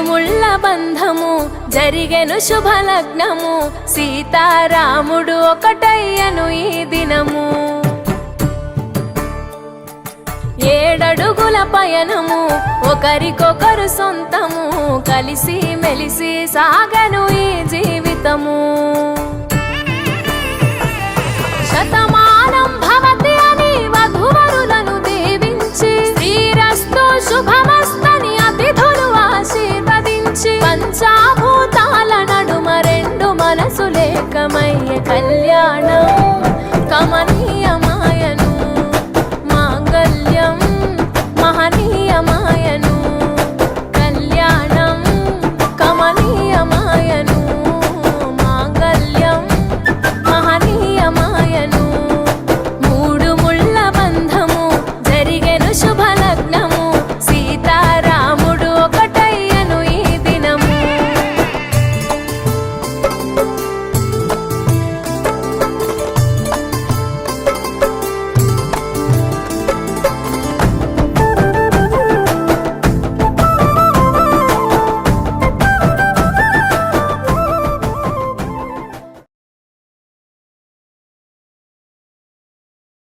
ఇరుముళ్ళ బంధము జరిగెను శుభలగ్నము సీతారాముడు ఒకటయ్యను ఈ దినము 7 అడుగుల పయనము ఒకరికొకరు సొంతము కలిసి మెలిసి సాగను ఈ జీవితము శతమానం భవతి అని వధువరులను దీవించి శ్రీరస్తు శుభమస్తని అతిథులు ఆశీర్వదించి పంచాభూతాల నడుమ 2 మనసులేకమయ్యే కళ్యాణం